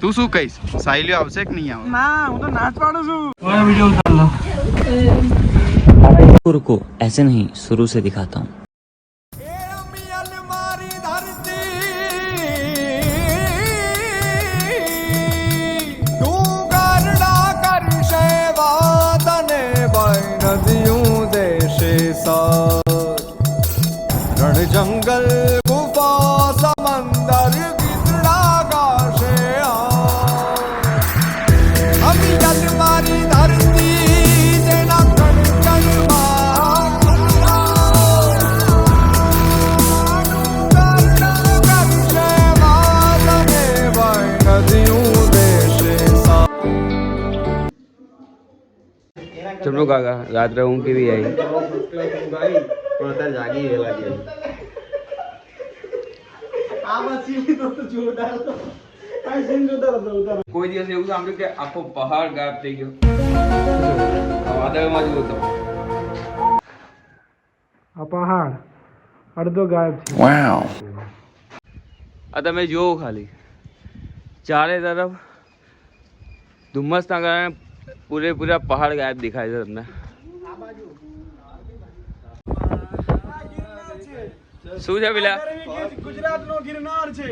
તું શું કહીશ? સાયલીઓ આવશે કે નહીં આવે? ના, હું તો નાચ પાડું છું. ઓય વિડિયો ઉતાર લો. रुको ऐसे नहीं शुरू से दिखाता हूँ. जंगल गुफा समंदर कितना गाशे हम जल मारी धरती देना कंचन ચમનો કાકા રાત્રે ઊંઘ કેવી આવી? જાગી વેલા ગયા. કોઈ દિવસ એવું સાંભળ્યું કે આખો પહાડ ગાયબ થઈ ગયો? વાદળમાં જ હતો. આ પહાડ અડધો ગાયબ છે. વાવ. આ તમે જોવો ખાલી ચારે તરફ ધુમ્મસના કારણે પૂરેપૂરા પહાડ ગાયબ દેખાય છે તમને. શું છે પેલા? ગુજરાતનો ગિરનાર છે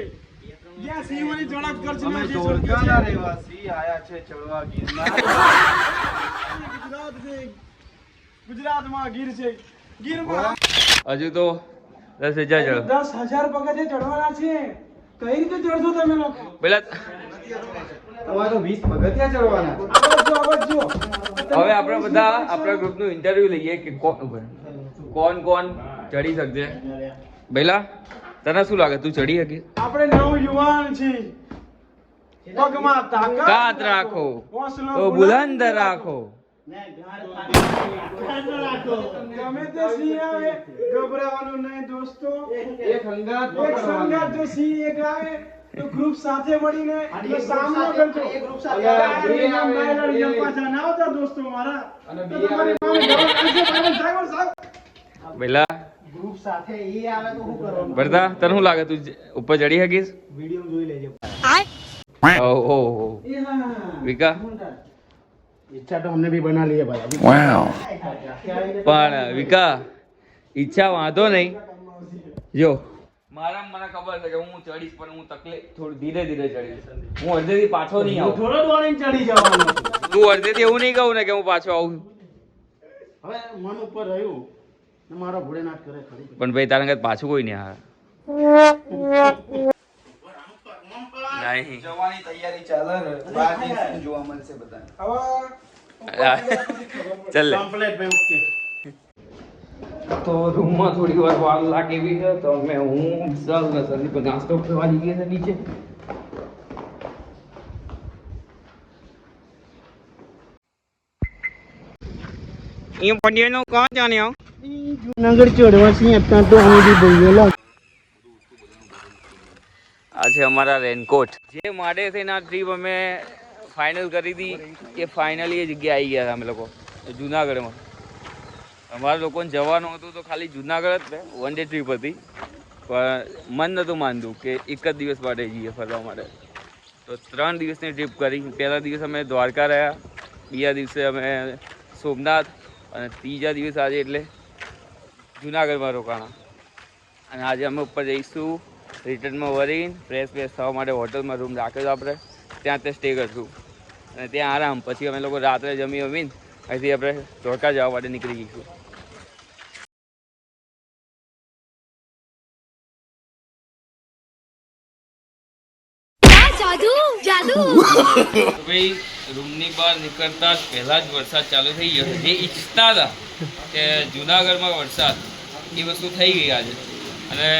જ્યાં સિંહોની ઝડપ અમે ધોળકાના રહેવાસી આયા છે ચડવા ગિરનાર. ગુજરાત છે, ગુજરાતમાં ગીર છે. ગીરમાં હજુ તો 10,000 ચડો. 10,000 પગથિયે ચડવાના છે. કઈ રીતે ચડશો તમે લોકો? પેલા તમારે તો 20 પગથિયા ચડવાના. હવે આપણે બધા આપણા ગ્રુપનું ઇન્ટરવ્યુ લઈએ કે કોણ ચડી શકશે. પહેલા તને શું લાગે, તું ચડી શકે? આપણે નવ યુવાન છીએ. પગમાં તાકાત રાખો તો બુલંદ રાખો. ગમે તે સિંહ આવે ગભરાવાનું નહીં દોસ્તો. એક સંગાત જો સિંહ એક આવે તો ગ્રુપ સાથે મળીને એનો સામનો કરજો. એક ગ્રુપ સાથે આવે, બે આવે, પાછા ના આવતા દોસ્તો મારા. અને તો બે તમારી આવે. સાહેબ પહેલા ગ્રુપ સાથે એ આવે તો શું કરવાનું? ભરતા તને શું લાગે, તું ઉપર ચડી શકીશ? વિડિયો જોઈ લેજો. ઓહો વિકા ઈચ્છા તો हमने भी बना ली है भाई. પણ વિકા ઈચ્છા વાંધો નહીં. જો મારા મને ખબર છે કે હું ચડીશ, પણ હું તકલીફ થોડી ધીરે ધીરે ચડીશ. હું અડધેથી પાછો નહીં આવું. થોડો દોડીને ચડી જવાનું. તું અડધેથી એવું નહીં કહું ને કે હું પાછો આવું. હવે મન ઉપર રહ્યું ને મારો ભોળેનાથ કરે ખરી. પણ ભાઈ તારા ઘરે પાછું કોઈ નહીં આવે. નહીં જવાની તૈયારી ચાલે ને. 12 દિવસ જોવા મળશે બધાને. ચાલ લે. કમ્પ્લીટ ભાઈ, ઓકે. તો રૂમમાં થોડી વાર વાર લાગી ગઈ છે તો મેં હું સંદીપ નાસ્તો કરવા જઈ ગયા છે નીચે. એ પડિયાનો કોણ જાણ્યો? જૂનાગઢ ચડવા છીએ અત્યારે તો અમે બી બોલેલા. આ છે અમારા રેનકોટ. જે માટે થઈને આ ટ્રીપ અમે ફાઇનલ કરી હતી કે ફાઇનલી એ જગ્યાએ આવી ગયા હતા અમે લોકો જુનાગઢમાં. અમારા લોકોને જવાનું હતું તો ખાલી જુનાગઢ જ ને, વન ડે ટ્રીપ હતી. પણ મન નહોતું માનતું કે એક જ દિવસ માટે જઈએ ફરવા માટે. તો 3 દિવસની ટ્રીપ કરી. પહેલા દિવસ અમે દ્વારકા રહ્યા, બીજા દિવસે અમે સોમનાથ, અને ત્રીજા દિવસ આજે એટલે જુનાગઢમાં રોકાણા. અને આજે અમે ઉપર જઈશું રિટર્નમાં વરીને ફ્રેશ થવા માટે હોટલમાં રૂમ રાખ્યો હતો આપણે, ત્યાં તે સ્ટે કરશું અને ત્યાં આરામ. પછી અમે લોકો રાત્રે જમીને અહીંથી આપણે ધોળકા જવા માટે નીકળી જઈશું. ભાઈ રૂમની બહાર નીકળતા જ પહેલા જ વરસાદ ચાલુ થઈ ગયો. જે ઈચ્છતા હતા કે જુનાગઢમાં વરસાદ, એ વસ્તુ થઈ ગઈ આજે. અને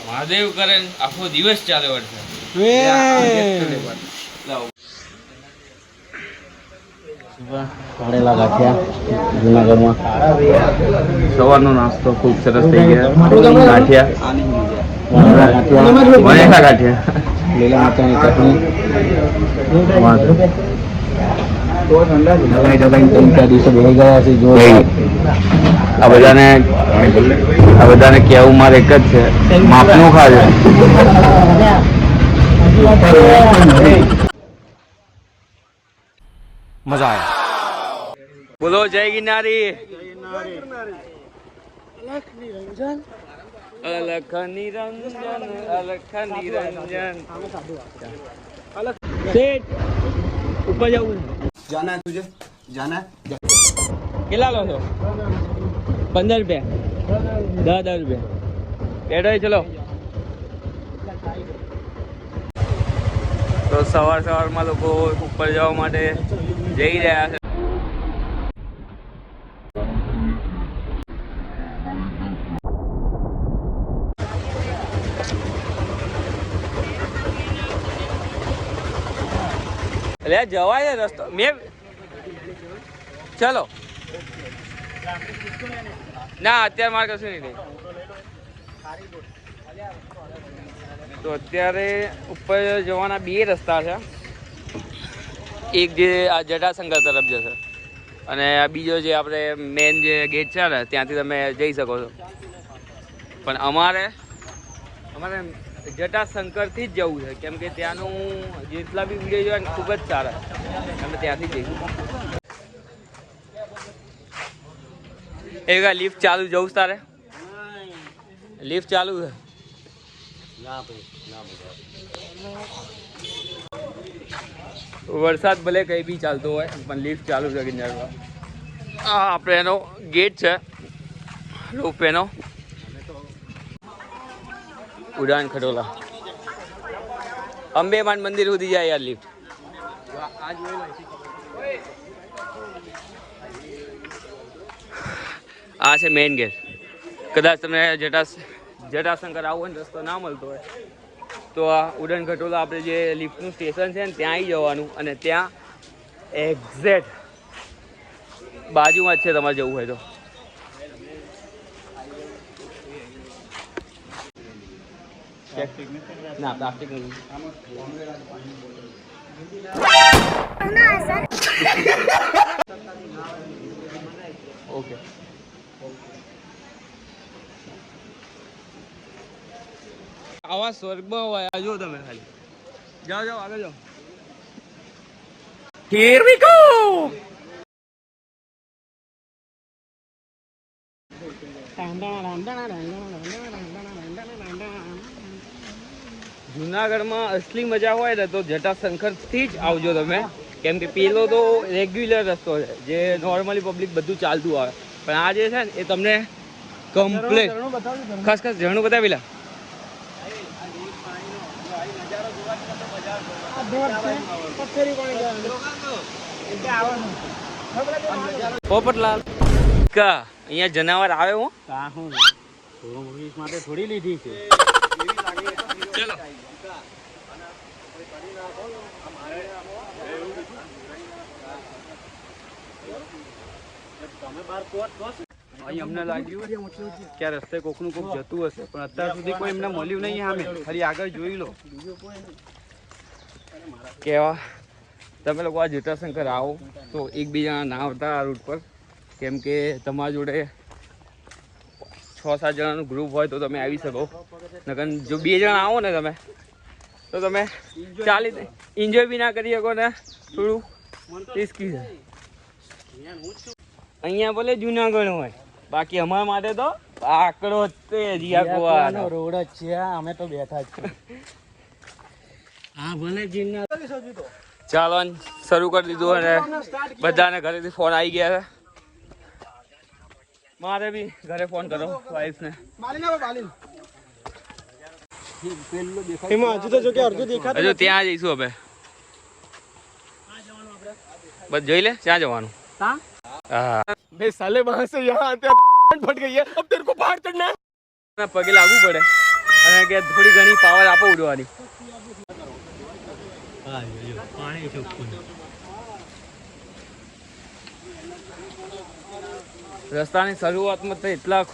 મહાદેવ કરે આખો દિવસ ચાલે વરસાદ. કાઢેલા ગાંઠિયા જુનાગઢમાં. સવારનો નાસ્તો ખૂબ સરસ થઈ ગયા. ગાંઠિયા, વણેલા ગાંઠિયા, લીલા મરચાંની ચટણી, દિવસે બે ગયા છે. જો આ બધાને કહેવું મારે એક જ છે, માપનું ખાજો. મજા આયા. બોલો જય ગિરનારી. અલખ નિરંજન અલખ નિરંજન. ઉપર જવું जाना है तुझे जाना है કેટલા લો છો? 15 રૂપિયા 10 રૂપિયા બેઠો ચલો. તો સવારમાં લોકો ઉપર જવા માટે જઈ રહ્યા છે. એટલે જવાય છે રસ્તો મેં ચલો ના અત્યારે મારે કશું નહીં. તો અત્યારે ઉપર જવાના બે રસ્તા છે. એક જે આ જટાશંકર તરફ જશે અને આ બીજો જે આપણે મેન જે ગેટ છે ને ત્યાંથી તમે જઈ શકો છો. પણ અમારે જટાશંકરથી જ જવું છે કેમ કે ત્યાંનું જેટલા બી વિડીયો જોયા ને ખૂબ જ સારા. અમે ત્યાંથી જઈશું. એક લિફ્ટ ચાલુ જવું તારે? લિફ્ટ ચાલુ છે. વરસાદ ભલે કંઈ બી ચાલતો હોય પણ લિફ્ટ ચાલુ છે ગિરનારમાં. આ આપણે એનો ગેટ છે રોપવેનો ઉડાન ખટોલા. અંબેમાન મંદિર સુધી જાય યાર લિફ્ટ. આ છે મેઇન ગેટ. કદાચ તમને જટાશંકર આવો ને રસ્તો ના મળતો હોય તો આ ઉડાન ખટોલા આપણે જે લિફ્ટનું સ્ટેશન છે ને ત્યાં આવી જવાનું અને ત્યાં એક્ઝેક્ટ બાજુમાં જ છે તમારે જવું હોય તો. ના પ્લાસ્ટિક નથી. ઓકે આવા સ્વર્ગમાં હોય જો તમે ખાલી જાઓ જાઓ આગળ જાઓ. Here we go. જુનાગઢમાં અસલી મજા હોય ને તો જટાશંકરથી જ આવજો તમે કેમ કે પેલો તો રેગ્યુલર રસ્તો છે જે નોર્મલી પબ્લિક બધું ચાલતું આવે પણ આ જે છે ને એ તમને કમ્પ્લીટ ખાસ ઝરણું બતાવેલા. પોપટલાલ કા અહીંયા જનાવર આવે હું માટે થોડી લીધી છે. ચલો અહીં અમને લાગ્યું કે આ રસ્તે કોકનું કોક જતું હશે પણ અત્યાર સુધી કોઈ એમને મળ્યું નહીં. સામે ખાલી આગળ જોઈ લો. કેવા તમે લોકો આ જટાશંકર આવો તો એકબીજા ના આવતા આ રૂટ પર કેમ કે તમારા જોડે 6-7 જણાનું ગ્રુપ હોય તો તમે આવી શકો. નકર જો 2 જણા આવો ને તમે તો તમે ચાલી એન્જોય બી ના કરી શકો ને થોડું રિસ્કી છે. અહીંયા ભલે જુનાગઢ હોય બાકી અમારા માટે તો આકડો રોડ જ છે. અમે તો બેઠા જ હા ભલે જીના ચાલવાનું શરૂ કરી દીધું અને બધાને ઘરેથી ફોન આવી ગયા છે. મારે બી ઘરે ફોન કરો વાઈફને. હજુ ત્યાં જઈશું હવે. બસ જોઈ લે ક્યાં જવાનું. हाँ भाई साले वहां से यहाँ आते फट गई है अब तेरे को पहाड़ चढ़ना है. पगे लागू पड़े અને કે થોડી ઘણી પાવર આપો ઉડવાની. રસ્તાની શરૂઆતમાં તો એટલા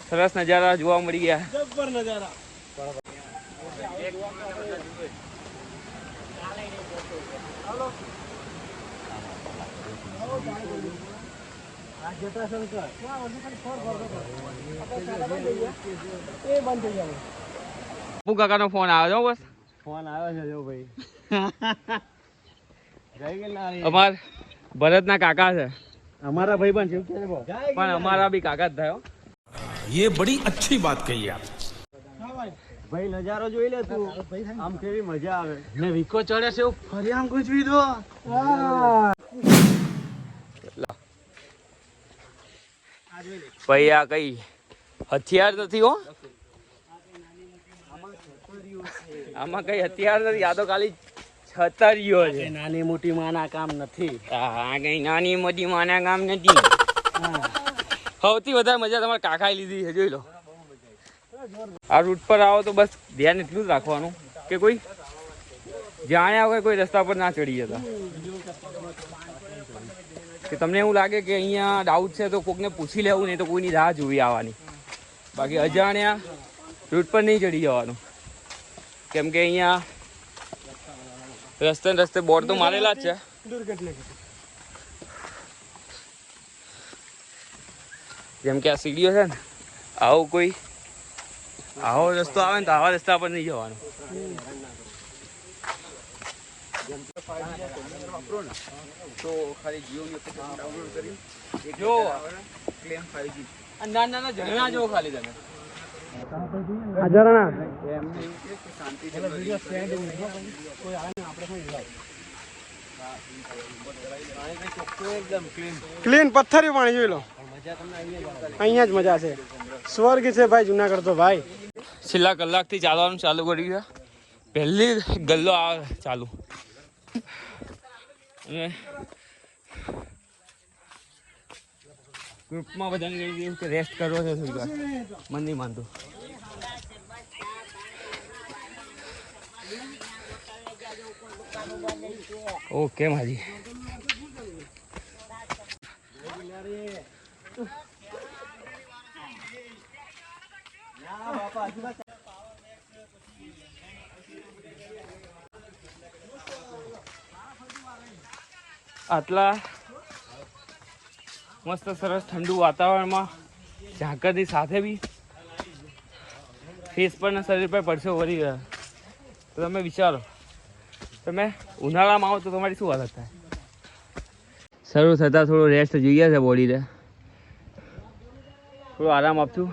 સરસ નજારા જોવા મળી ગયા. જબ્બર નજારા. પપ્પુ કાકાનો ફોન આવ્યો બસ ફોન આવ્યો છે જો ભાઈ જય ગિરનારી અમાર ભરતના કાકા છે અમારા ભાઈ પણ છે પણ અમારા બી કાકા જ થાય હો. ये बड़ी अच्छी बात कही आप ભાઈ નજારો જોઈ લે તું આમ કેવી મજા આવે ને વિકો ચડે છે એવું ફરી આમ ગુજવી દો. ભાઈ આ કઈ હથિયાર નથી હો, આમાં કઈ હથિયાર નથી, આ તો ખાલી છતરીઓ છે. નાની મોટી માના કામ નથી. આ કઈ નાની મોટી માના કામ નથી. સૌથી વધારે મજા તમારા કાકાએ લીધી છે, જોઈ લો. આ રૂટ પર આવો તો બસ ધ્યાન એટલું જ રાખવાનું કે કોઈ જાણ્યા વગર કોઈ રસ્તા પર ના ચડી જતા. કે તમને એવું લાગે કે અહીંયા ડાઉટ છે તો કોકને પૂછી લેવું, નહીં તો કોઈની રાહ જોવી આવવાની. બાકી અજાણ્યા રૂટ પર નહીં ચડી જવાનું, કેમ કે અહીંયા રસ્તે રસ્તે બોર્ડ તો મારેલા જ છે. જેમ કે આ સીડીઓ છે ને, આવો કોઈ આવો રસ્તો આવે ને તો આવા રસ્તા પર નહીં જવાનું. તો ખાલી જીઓની એપ્લિકેશન ડાઉનલોડ કરી જો ક્લેમ 5G આ નાના ઝરણા જો ખાલી તમે હજારના એમને એવું કે શાંતિ એકદમ ક્લીન. ક્લીન પથ્થરી પાણી જોઈ લો, અહીંયા જ મજા છે. સ્વર્ગ છે ભાઈ જુનાગઢ તો ભાઈ. છેલ્લા કલાકથી ચાલવાનું ચાલુ કર્યું છે. પહેલી ગલ્લો આવે ચાલુ, અને ગ્રુપમાં બધાને કહી દીધું કે રેસ્ટ કરવો છે થોડી વાર. મન નહીં માનતું. ઓકે માજી આટલા મસ્ત સરસ ઠંડુ વાતાવરણમાં ઝાકરની સાથે બી ફેસ પર ને શરીર પર પરસેવો વળી ગયા. તો તમે વિચારો, તમે ઉનાળામાં આવો તો તમારી શું હાલત થાય. શરૂ થતાં થોડો રેસ્ટ જોઈએ છે બોડીને, થોડો આરામ આપશું.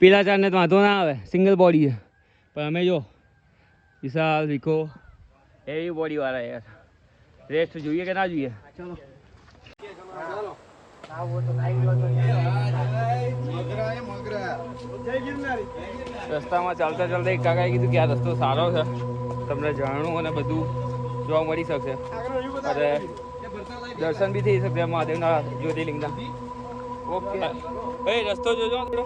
પેલા ચારને તો વાંધો ના આવે, સિંગલ બોડી છે, પણ અમે જો વિશાલ વિકો એવી બોડી વાળા યાર, રેસ્ટ જોઈએ કે ના જોઈએ. રસ્તામાં ચાલતા ચાલતા એક કાકાએ કીધું કે આ રસ્તો સારો છે, તમને ઝરણું અને બધું જોવા મળી શકશે, અને દર્શન બી થઈ શકશે મહાદેવના જ્યોતિર્લિંગના. ઓકે ભાઈ રસ્તો જોજો થોડો.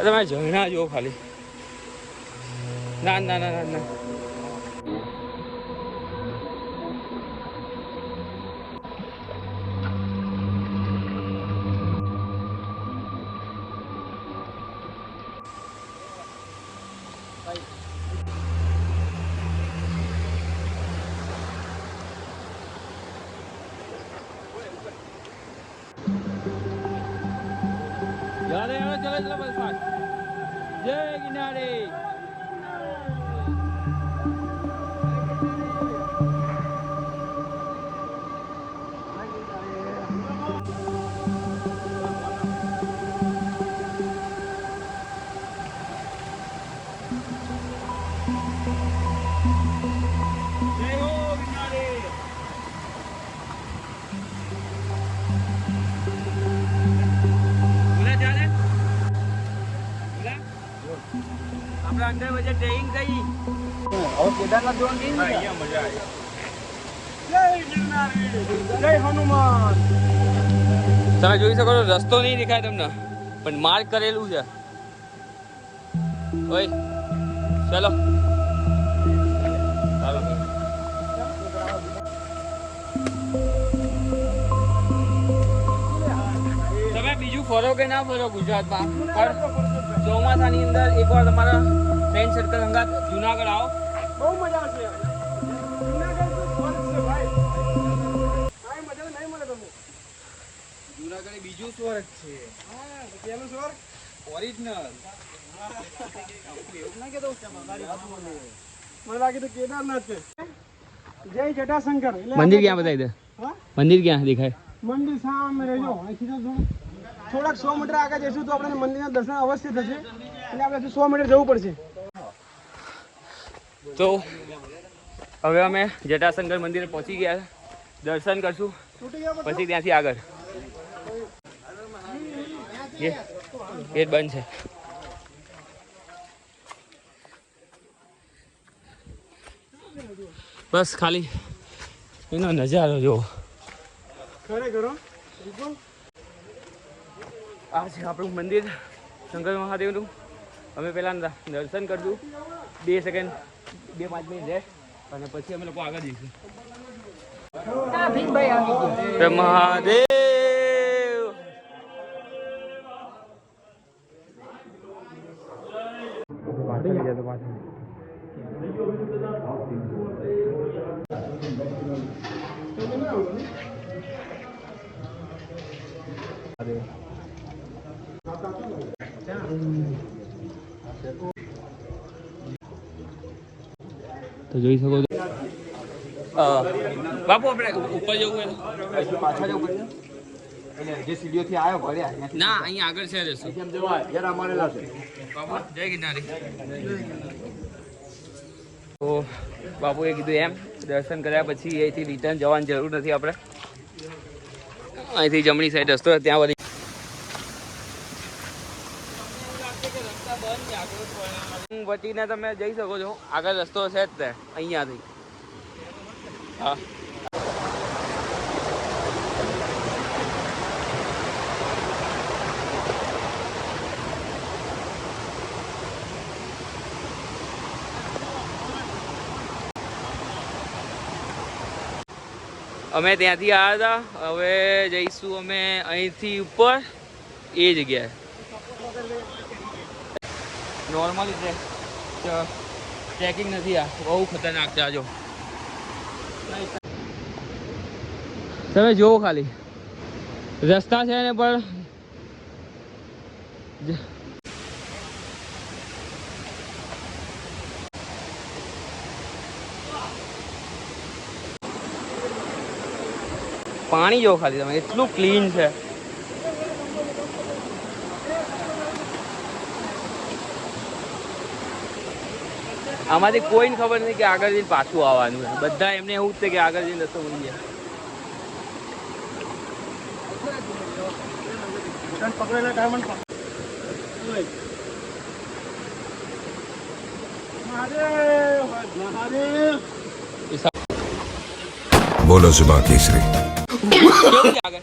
તમે ઝરણા જુઓ ખાલી. ના ના ના ના ના ચલો બસ ફાસ્ટ. જય ગિરનારી. આપણે અંદર વચ્ચે ટ્રેકિંગ કરી હવે કેદારનાથ જોવાનું કઈ અહીંયા મજા આવી. જય ગિરનારી, જય હનુમાન. તમે જોઈ શકો છો રસ્તો નહીં દેખાય તમને, પણ માર્ક કરેલું છે. ઓય ચલો ચાલો. તમે બીજું ફરો કે ના ફરો ગુજરાતમાં, પણ ચોમાસાની અંદર એકવાર તમારા ફ્રેન્ડ સર્કલ અંગાત જુનાગઢ આવો. બહુ મજા આવશે યાર. જુનાગઢ તો સ્વર્ગ છે ભાઈ. કાંઈ મજા નહીં મળે તમને. જુનાગઢ બીજું સ્વર્ગ છે. હા, તો પેલું સ્વર્ગ ઓરિજિનલ. મને લાગે તો કેદારનાથ છે. જય જટાશંકર. એટલે મંદિર ક્યાં બતાવી દે. હા? મંદિર ક્યાં દેખાય? મંદિર સામે રહેજો. અહીંથી તો થોડાક 100 મીટર આગળ જઈશું તો આપણે મંદિરના દર્શન અવશ્ય થશે. એટલે આપણે હજુ 100 મીટર જવું પડશે. તો હવે અમે જટાશંકર મંદિરે પહોંચી ગયા. દર્શન કરશું તૂટી ગયા પછી પછી ત્યાંથી આગળ. ગેટ બંધ છે. બસ ખાલી એનો નજારો જુઓ. ખરેખર હો. બિલકુલ. આ છે આપણું મંદિર શંકર મહાદેવનું. અમે પહેલાં દર્શન કરશું 2 સેકન્ડ 2-5 મિનિટ રહે અને પછી અમે લોકો આગળ જઈશું. મહાદેવ તો જોઈ શકો છો. બાપુ આપણે ઉપર જવું હોય અહીંથી પાછા જવું પડશે. એટલે જે સીડીઓથી આવ્યો ભર્યા અહીંયાથી. ના અહીંયા આગળ છે રસ્તો. કેમ જવાય જરા મારેલા છે. બાપુ જય ગિરનારી. તો બાપુએ કીધું એમ દર્શન કર્યા પછી અહીંથી રિટર્ન જવાની જરૂર નથી આપણે. અહીંથી જમણી સાઈડ રસ્તો ત્યાં વળી વટીને તમે જઈ શકો છો. આગળ રસ્તો છે જ તે અહીંયાથી. હા અમે ત્યાંથી આવ્યા હતા. હવે જઈશું અમે અહીંથી ઉપર એ જગ્યાએ. નોર્મલી ટ્રેકિંગ નથી. આ બહુ ખતરનાક છે. આજો તમે જોવો ખાલી રસ્તા છે ને પણ પાણી જોવો ખાલી તમે, એટલું ક્લીન છે. આમાંથી કોઈને ખબર નથી કે આગળ જઈને પાછું આવવાનું છે. બધા એમને એવું જ છે કે આગળ જઈને રસ્તો મળી જાય. પકડેલા ડાયમંડ મહાદેવ મહાદેવ. बोलो सुबह केसरी. કેવું છે આગળ?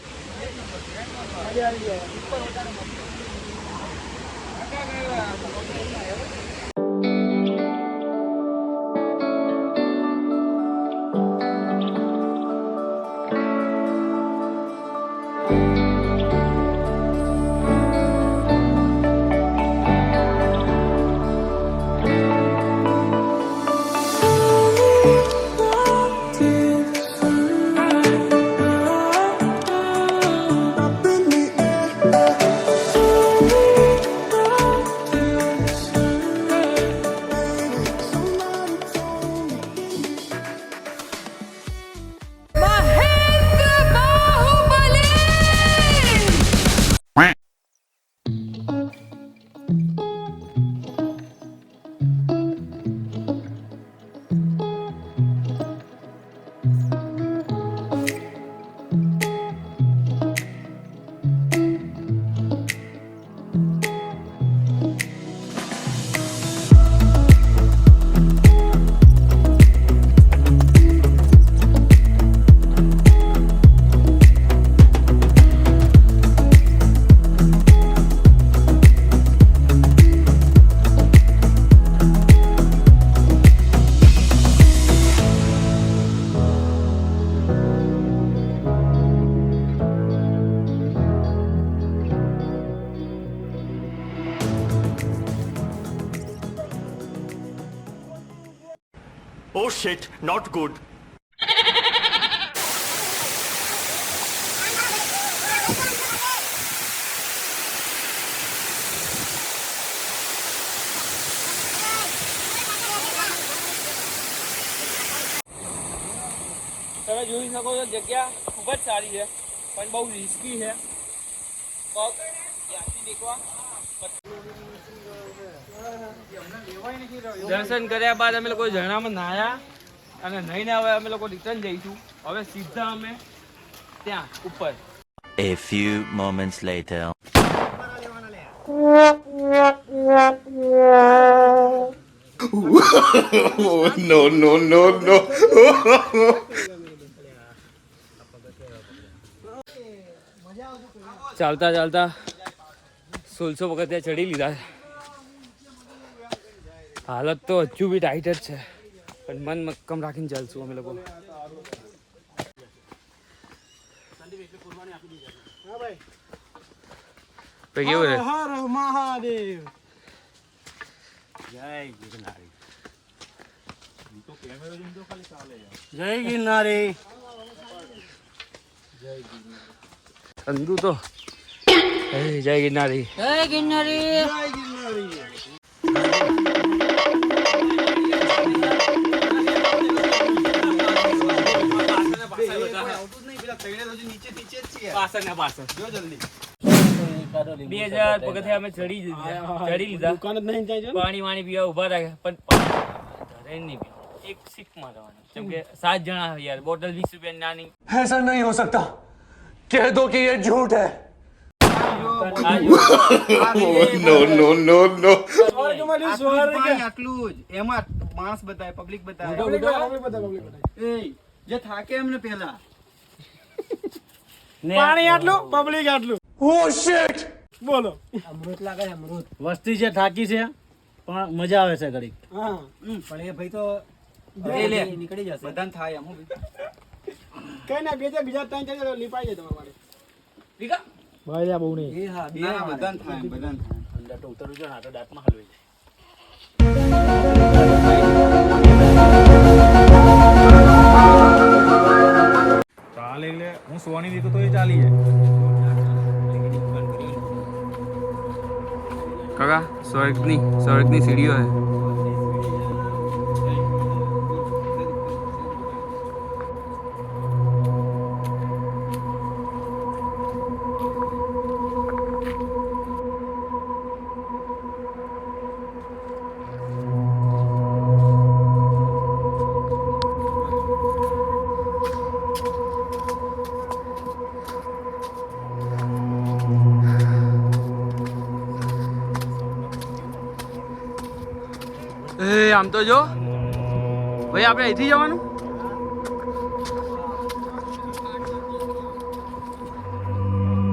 Oh shit, not good. તમે જોઈ શકો છો જગ્યા ખૂબ જ સારી છે પણ બહુ રિસ્કી છે પગ ત્યાંથી દેખવા દર્શન કર્યા બાદ અમે લોકો ઝરણામાં નાહ્યા અને નહીને હવે અમે લોકો રિટર્ન જઈશું હવે સીધા અમે ત્યાં ઉપર A few moments later. No, no, no, no. ચાલતા ચાલતા 1600 પગથિયા ચડી લીધા છે હાલત તો હજુ બી ટાઈટ જ છે પણ મન મક્કમ રાખીને ચાલશું અમે લોકો ભાઈ કેવું છે હર મહાદેવ જય ગિરનારી. અંદુ તો જય ગિરનારી પાછળ 2000 પગથિયા અમે ચડી લીધા દુકાન જ નહીં જાય છે પાણી વાણી પીવા ઉભા રાખ્યા પણ ધરે નહીં પીવા એક સિપ મારવાની કેમ કે 7 જણા યાર બોટલ 20 રૂપિયા નાની ऐसा नहीं हो सकता कह दो कि ये झूठ है No, no, no, no. આટલું જ એમાં માણસ બતાવે પબ્લિક બતાવે જે થાકે એમને પહેલા પાણી આટલું પબ્લિક આટલું Oh shit! બોલો વસ્તી છે થાકી છે પણ મજા આવે છે ઘડી. હા પણ એ ભાઈ તો નીકળી જશે બધાને થાય એમ કઈ ના બીજા 3-4 લીપાઈ જાય તમારે ઠીક ભાઈ બહુ નહીં એ હા બધાને થાય બધાને થાય અંદર તો ઉતરવું છે ને આ તો દાંતમાં હલવાઈ જાય. ચાલે એટલે હું સોની દીધું તો એ ચાલી જાય. કાકા સ્વર્ગની સીડીઓ હે આમ તો જો ભાઈ આપણે અહીંથી જવાનું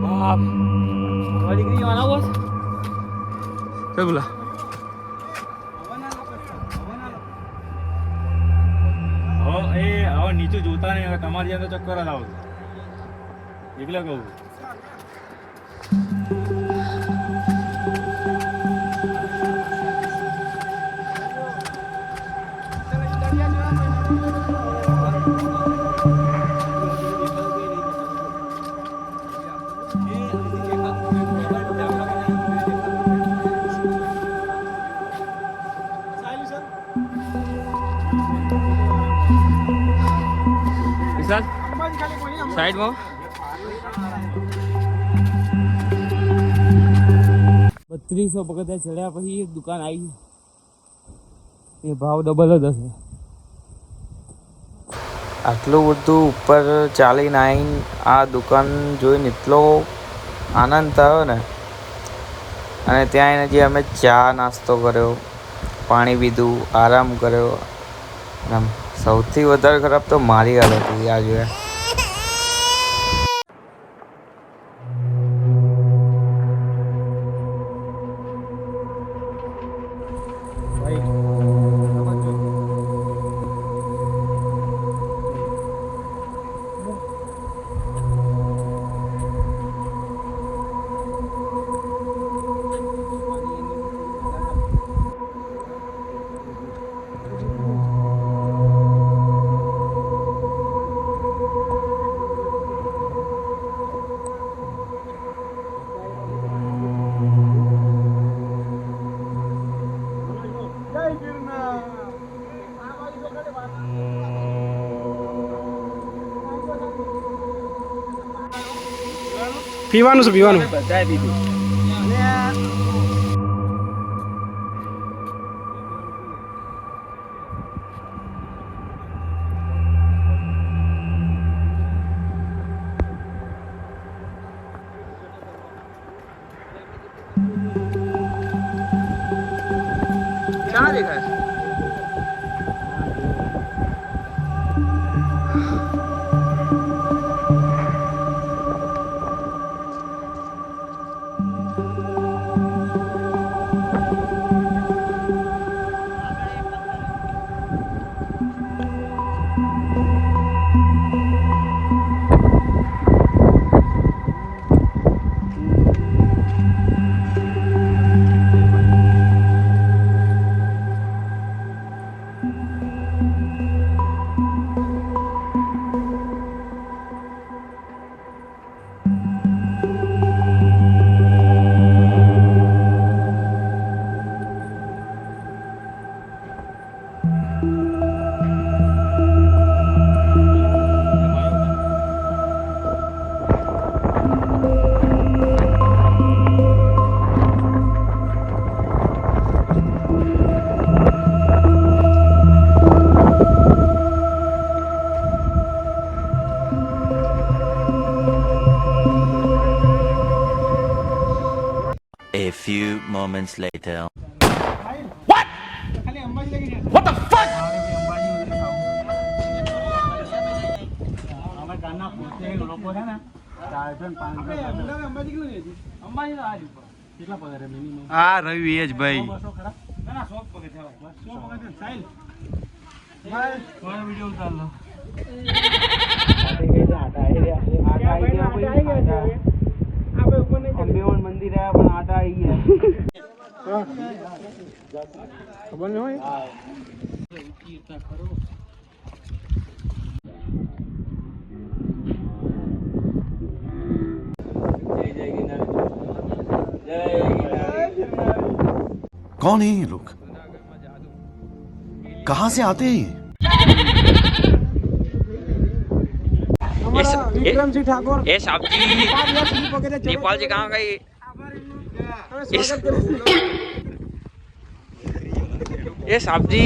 બાપ નીકળી જવાના બોસ કઈ બોલા હવે નીચે જોતા નહીં હવે તમારી અંદર ચક્કર જ આવશે એકલા કહું વિશાલ સાઈડમાં 3200 પગથિયા ચડ્યા પછી એક દુકાન આવી એ ભાવ ડબલ જ હશે આટલું બધું ઉપર ચાલીને આવીને આ દુકાન જોઈને એટલો આનંદ થયો ને અને ત્યાં એને જે અમે ચા નાસ્તો કર્યો પાણી પીધું આરામ કર્યો આમ સૌથી વધારે ખરાબ તો મારી હાલત હતી આ જોયા પીવાનું છે પીવાનું. બધાએ પીધું. ક્યાં દેખાય છે? A few moments later. ખાલી અંબાજી લગી જાય. What the fuck? અમે ગામના પોતે લોકો છે ને 400 આપણે 500 અમદાવાદ અંબાજી કેટલું છે? અંબાજી તો આજ ઉપર કેટલા પગારે મિનિમમ હા રવિ એ જ ભાઈ. 200 ખરા ના ના 100 પગે થવા 100 પકડ સાઈલ. મારો વિડિયો ઉતાર લો મંદિર આવ્યા પણ આટા આવી ગયા. ખબર નહીં હોય. कौन है ये लोग? कहाँ से आते हैं ये? અમારા વિક્રમસિંહ ઠાકોર એ સાબજી 5 લાખ સુધી પકડે છે. नेपाल से कहाँ गई? તમે સ્વાગત કરીશું. ये साबजी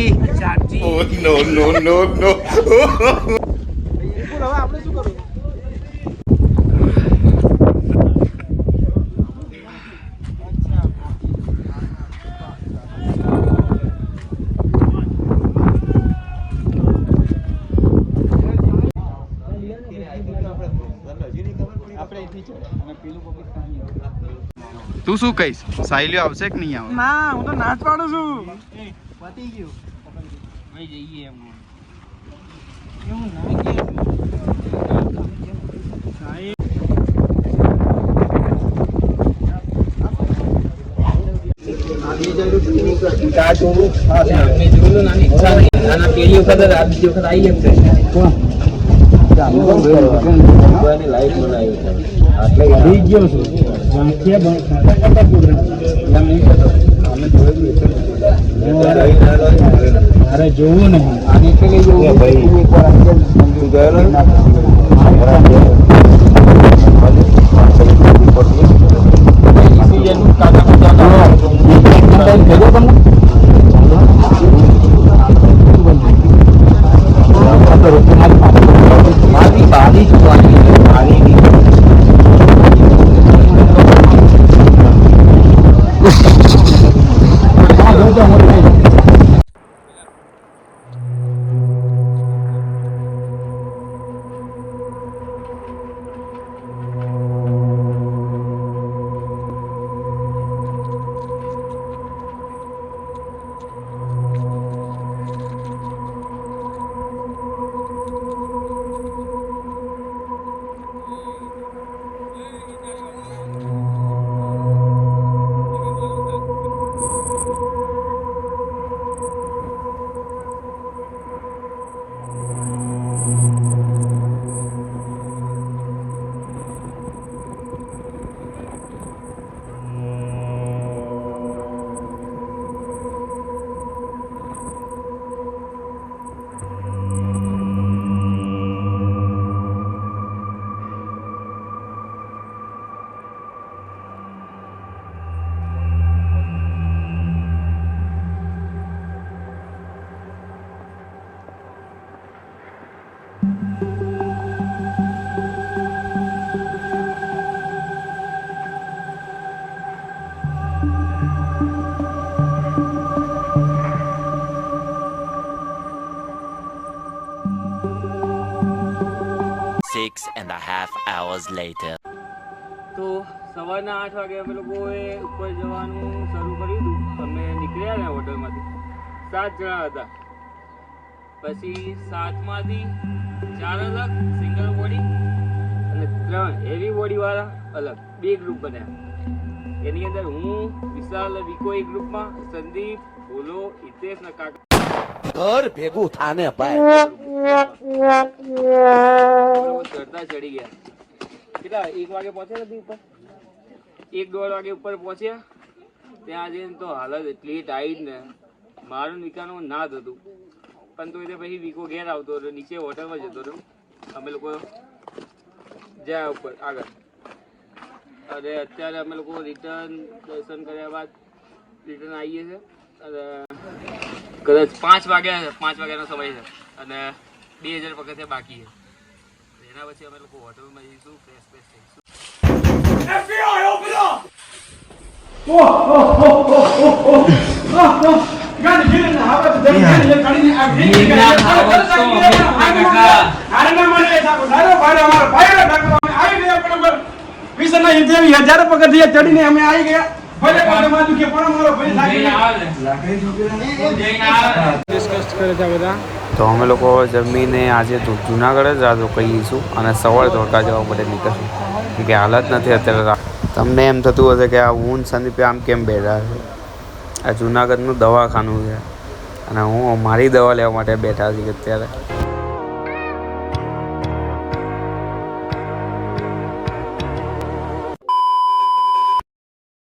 Oh no no no no! બોલ હવે આપણે શું કરવું? તું શું કહીશ? સાયલીઓ આવશે કે નહીં આવે? ના હું તો નાચ પાડું છું. પતી ગયું ભાઈ જઈએ એમ અરે જોવું નહીં આને કે જોવું ભાઈ એકવાર અંદર hours later. તો સવારના 8 વાગે અમે લોકોએ ઉપર જવાનું શરૂ કર્યું હતું. અમે નીકળ્યા ને હોટલમાંથી 7 જણા હતા. પછી 7માંથી 4 અલગ સિંગલ બોડી અને 3 હેવી બોડી વાળા અલગ 2 ગ્રુપ બન્યા. એની અંદર હું, વિશાલ, વિકો એક ગ્રુપમાં, સંદીપ, ભોલો, હિતેશ ને કાકા घर भेगू थाने भाई ચડતા ચડી ગયા. કેટલા 1 વાગે પહોંચ્યા નથી ઉપર, 1-1.5 વાગે ઉપર પહોંચ્યા. ત્યાં જઈને તો હાલત એટલી ટાઈટ ને મારું નિકાલનું ના જ હતું. પણ તો એટલે પછી વિકો ઘેર આવતો હતો, નીચે હોટલમાં જતો હતો. અમે લોકો જ્યાં ઉપર આગળ. અને અત્યારે અમે લોકો રિટર્ન દર્શન કર્યા બાદ રિટર્ન આવીએ છીએ. અને કદાચ 5 વાગ્યા છે, 5 વાગ્યાનો સમય છે અને 2000 પગથિયા બાકી છે. એના પછી અમે લોકો હોટલમાં જઈશું, ફ્રેશ થઈશું. હજારો પગથિયા ચડીને અમે આવી ગયા. ભલે માથું દુખે પણ અમારો ભાઈ ડિસ્કસ કરે છે બધા. તો અમે લોકો જમીને આજે તો જુનાગઢ જ રાતો કહીશું અને સવારે ધોળકા જવા માટે નીકળશું. કે હાલત નથી અત્યારે. તમને એમ થતું હશે કે આ હું સંદીપ આમ કેમ બેઠા છે. આ જુનાગઢનું દવાખાનું છે અને હું મારી દવા લેવા માટે બેઠા છીએ અત્યારે.